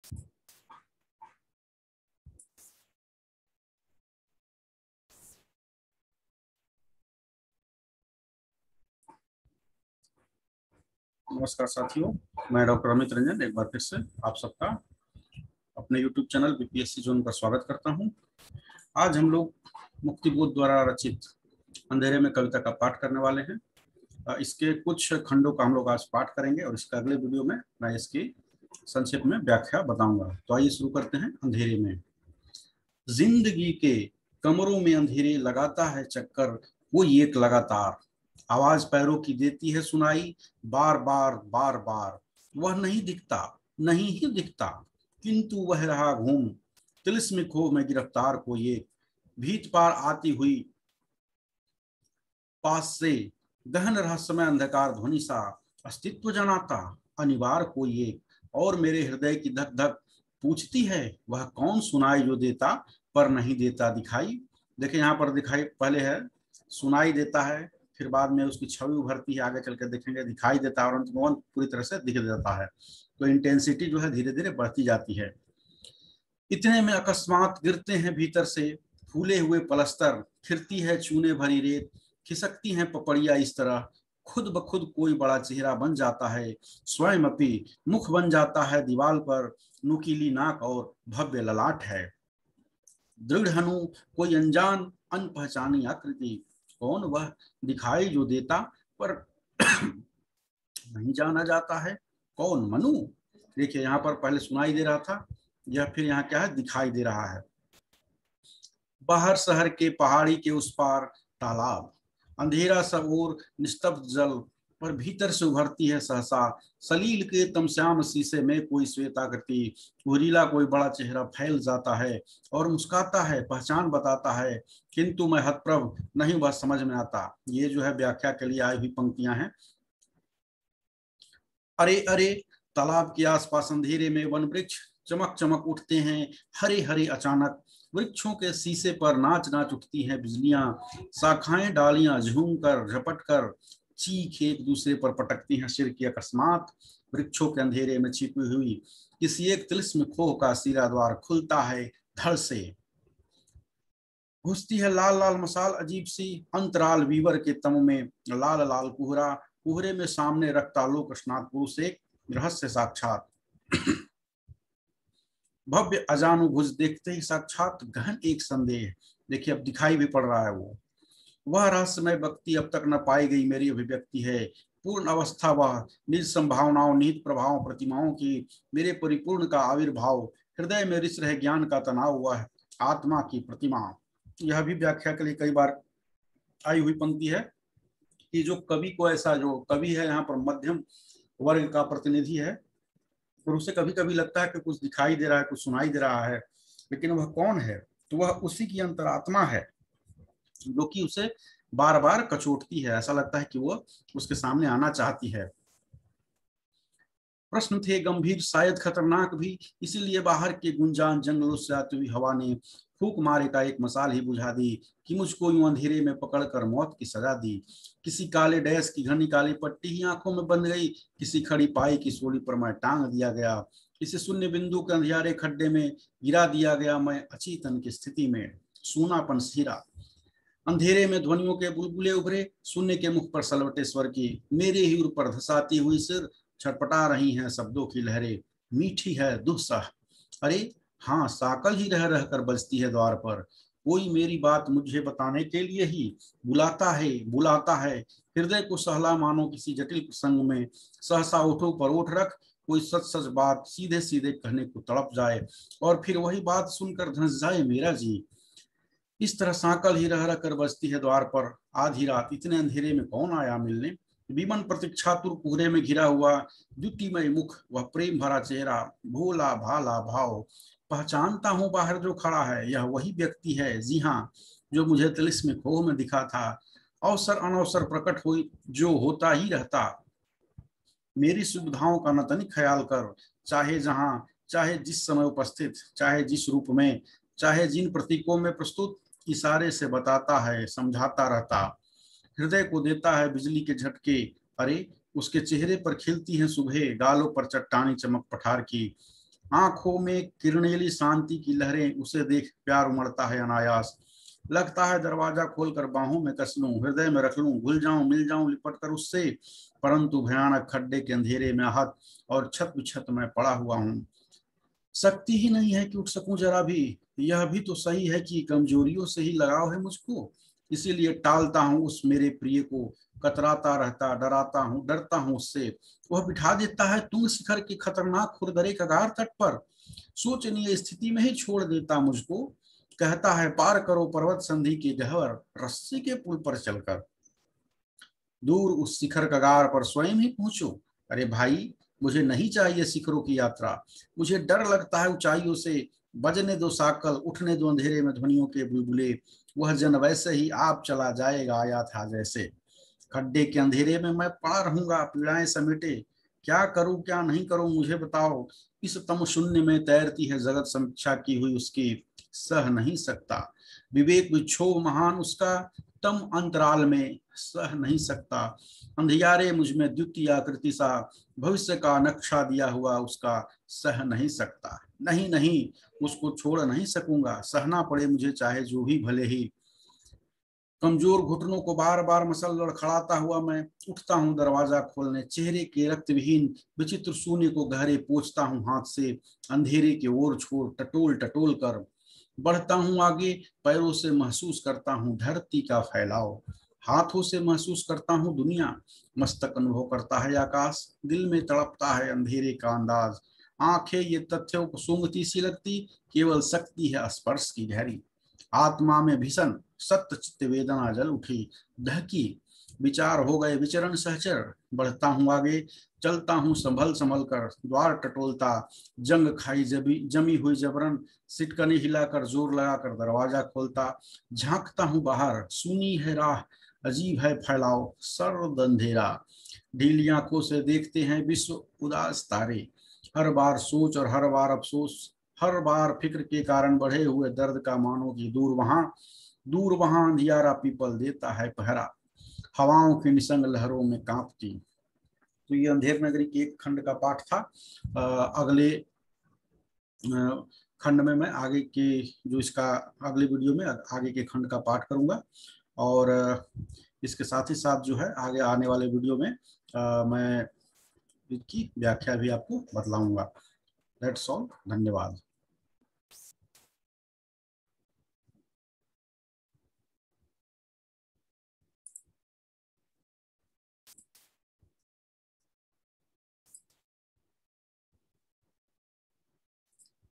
नमस्कार साथियों, मैं डॉक्टर अमित रंजन एक बार फिर से आप सबका अपने YouTube चैनल बीपीएससी जोन पर स्वागत करता हूं। आज हम लोग मुक्तिबोध द्वारा रचित अंधेरे में कविता का पाठ करने वाले हैं। इसके कुछ खंडों का हम लोग आज पाठ करेंगे और इसका अगले वीडियो में मैं इसकी संक्षेप में व्याख्या बताऊंगा। तो आइए शुरू करते हैं। अंधेरे में। जिंदगी के कमरों में अंधेरे लगाता है चक्कर कोई एक लगातार, आवाज पैरों की देती है सुनाई बार बार बार बार। वह नहीं दिखता, नहीं ही दिखता, किंतु वह रहा घूम तिलिस्म खो में गिरफ्तार को ये भीत पार आती हुई पास से गहन रहस्यमय अंधकार ध्वनि सा अस्तित्व जनाता अनिवार्य कोई एक। और मेरे हृदय की धक धक पूछती है वह कौन सुनाई जो देता पर नहीं देता दिखाई। देखिए यहाँ पर दिखाई पहले है सुनाई देता है, फिर बाद में उसकी छवि उभरती है, आगे चल के देखेंगे दिखाई देता है और अंत में पूरी तरह से दिख जाता है। तो इंटेंसिटी जो है धीरे धीरे बढ़ती जाती है। इतने में अकस्मात गिरते हैं भीतर से फूले हुए पलस्तर, फिरती है चूने भरी रेत, खिसकती हैं पपड़िया इस तरह खुद ब खुद कोई बड़ा चेहरा बन जाता है, स्वयं अपी मुख बन जाता है दीवार पर, नुकीली नाक और भव्य ललाट है, दृढ़ हनु कोई अनजान अनपहचानी आकृति, कौन वह दिखाई जो देता पर नहीं जाना जाता है, कौन मनु। देखिए यहाँ पर पहले सुनाई दे रहा था, यह फिर यहाँ क्या है दिखाई दे रहा है। बाहर शहर के पहाड़ी के उस पार तालाब, अंधेरा सब और निस्तब्ध जल, पर भीतर से उभरती है सहसा सलील के तमश्याम शीशे में कोई श्वेताकृति, उरीला कोई बड़ा चेहरा फैल जाता है और मुस्काता है, पहचान बताता है, किंतु मैं हतप्रभ नहीं वह समझ में आता। ये जो है व्याख्या के लिए आई हुई पंक्तियां हैं। अरे अरे तालाब के आसपास अंधेरे में वन वृक्ष चमक चमक उठते हैं हरे हरे अचानक, वृक्षों के शीशे पर नाच नाच उठती हैं बिजलियां, शाखाएं डालियां झूम कर झपट कर चीख एक दूसरे पर पटकती हैं सिर की अकस्मात। वृक्षों के अंधेरे में छिपी हुई किसी एक तिलिस्म खोह का सीरा द्वार खुलता है धड़ से, घुसती है लाल लाल मसाल अजीब सी अंतराल वीवर के तम में, लाल लाल कुहरा कुहरे में सामने रखता लोक स्नात पुरुष एक रहस्य साक्षात, भव्य अजानुभुज देखते ही साक्षात गहन एक संदेह। देखिए अब दिखाई भी पड़ रहा है वो, वह रहस्यमय भक्ति अब तक न पाई गई मेरी अभिव्यक्ति है, पूर्ण अवस्था वह निज संभावनाओं निहित प्रभावों प्रतिमाओं की मेरे परिपूर्ण का आविर्भाव, हृदय में ऋष रहे ज्ञान का तनाव वह आत्मा की प्रतिमा। यह भी व्याख्या के लिए कई बार आई हुई पंक्ति है कि जो कवि को ऐसा, जो कवि है यहाँ पर मध्यम वर्ग का प्रतिनिधि है और उसे कभी कभी लगता है कि कुछ दिखाई दे रहा है, कुछ सुनाई दे रहा है, लेकिन वह कौन है, तो वह उसी की अंतरात्मा है जो कि उसे बार बार कचोटती है, ऐसा लगता है कि वो उसके सामने आना चाहती है। प्रश्न थे गंभीर शायद खतरनाक भी, इसीलिए बाहर के गुंजान जंगलों से आती हुई हवा ने फूक मारे का एक मसाल ही बुझा दी कि मुझको यूं अंधेरे में पकड़कर मौत की सजा दी। किसी काले डैश की घनी काली पट्टी ही आंखों में बंध गई, किसी खड़ी पाई की सूली पर मैं टांग दिया गया, किसी शून्य बिंदु के अंधियारे खड्डे में गिरा दिया गया मैं अचेतन की स्थिति में। सूनापन सिरा अंधेरे में ध्वनियों के बुलबुले उभरे, शून्य के मुख पर सलवटे स्वर की मेरे ही उर पर धसाती हुई सिर छटपटा रही हैं शब्दों की लहरें, मीठी है दुस्सह। अरे हाँ, साकल ही रह रह कर बजती है द्वार पर, कोई मेरी बात मुझे बताने के लिए ही बुलाता है बुलाता है, हृदय को सहला मानो किसी जटिल प्रसंग में, सहसा ओठों पर ओठ रख कोई सच सच बात सीधे सीधे कहने को तड़प जाए और फिर वही बात सुनकर धंस जाए मेरा जी। इस तरह सांकल ही रह रह कर बजती है द्वार पर आधी रात, इतने अंधेरे में कौन आया मिलने, विमन प्रतीक्षातुर कोहरे में घिरा हुआ द्युतिमय मुख, वह प्रेम भरा चेहरा, भोला भाला भाव, पहचानता हूं बाहर जो खड़ा है यह वही व्यक्ति है, जी हाँ, जो मुझे तिलिस्म खोह में दिखा था, अवसर अनवसर प्रकट हुई जो होता ही रहता, मेरी सुविधाओं का न तनिक ख्याल कर, चाहे जहां चाहे जिस समय उपस्थित, चाहे जिस रूप में, चाहे जिन प्रतीकों में प्रस्तुत, इशारे से बताता है समझाता रहता, हृदय को देता है बिजली के झटके। अरे उसके चेहरे पर खिलती हैं सुबह, गालों पर चट्टानी चमक पठार की, आंखों में किरणेली शांति की लहरें, उसे देख प्यार उमड़ता है अनायास। लगता है दरवाजा खोलकर बाहों में कस लूं, हृदय में रख लूं, भूल जाऊं मिल जाऊं लिपट कर उससे। परंतु भयानक खड्डे के अंधेरे में आहत और छत बिछत में पड़ा हुआ हूं। शक्ति ही नहीं है कि उठ सकूं जरा भी। यह भी तो सही है कि कमजोरियों से ही लगाव है मुझको। इसीलिए टालता हूं उस मेरे प्रिय को, कतराता रहता, डराता हूं, डरता हूं उससे। वह बिठा देता है तुंग शिखर के खतरनाक खुरदरे कगार तट पर, सोचनीय स्थिति में ही छोड़ देता मुझको। कहता है पार करो पर्वत संधि के गहवर, रस्सी के पुल पर चलकर दूर उस शिखर कगार पर स्वयं ही पहुंचो। अरे भाई, मुझे नहीं चाहिए शिखरों की यात्रा। मुझे डर लगता है ऊंचाइयों से। बजने दो साकल, उठने दो अंधेरे में ध्वनियों के बुलबुले। वह जन वैसे ही आप चला जाएगा आया था जैसे। खड्डे के अंधेरे में मैं पड़ा रहूंगा पीड़ाएं समेटे। क्या करूं क्या नहीं करूं मुझे बताओ। इस तम शून्य में तैरती है जगत समीक्षा की हुई उसकी, सह नहीं सकता। विवेक विक्षोभ महान उसका, तम अंतराल में सह नहीं सकता। अंधियारे मुझ में द्वितीय आकृति सा, भविष्य का नक्शा दिया हुआ उसका, सह नहीं सकता। नहीं नहीं, उसको छोड़ नहीं सकूंगा, सहना पड़े मुझे चाहे जो भी भले ही। कमजोर घुटनों को बार बार मसल लड़खड़ाता हुआ मैं उठता हूँ दरवाजा खोलने। चेहरे के रक्त विहीन विचित्र शून्य को गहरे पोंछता हूँ हाथ से, अंधेरे की ओर छोड़ टटोल टटोल कर बढ़ता हूँ आगे। पैरों से महसूस करता हूँ धरती का फैलाव, हाथों से महसूस करता हूँ दुनिया, मस्तक अनुभव करता है आकाश, दिल में तड़पता है अंधेरे का अंदाज। आंखें ये तथ्यों को सूंघती सी लगती, केवल शक्ति है स्पर्श की गहरी। आत्मा में भीषण सत्य चित्त वेदना जल उठी, दहकी। विचार हो गए विचरण सहचर, बढ़ता हूँ आगे, चलता हूँ संभल संभल कर। द्वार टटोलता, जंग खाई जमी हुई जबरन, सिटकनी हिलाकर जोर लगाकर दरवाजा खोलता। झांकता हूँ बाहर, सुनी है राह, अजीब है फैलाव, सर्द अंधेरा। ढीली आंखों से देखते हैं विश्व उदास तारे। हर बार सोच और हर बार अफसोस, हर बार फिक्र के कारण बढ़े हुए दर्द का मानो कि दूर वहां अंधियारा पीपल देता है पहरा, हवाओं की निसंग लहरों में कांपती। तो ये अंधेर नगरी के एक खंड का पाठ था। अगले खंड में मैं आगे के जो इसका अगले वीडियो में आगे के खंड का पाठ करूंगा। और इसके साथ ही साथ जो है आगे आने वाले वीडियो में मैं इसकी व्याख्या भी आपको बतलाऊंगा। दैट्स ऑल, धन्यवाद।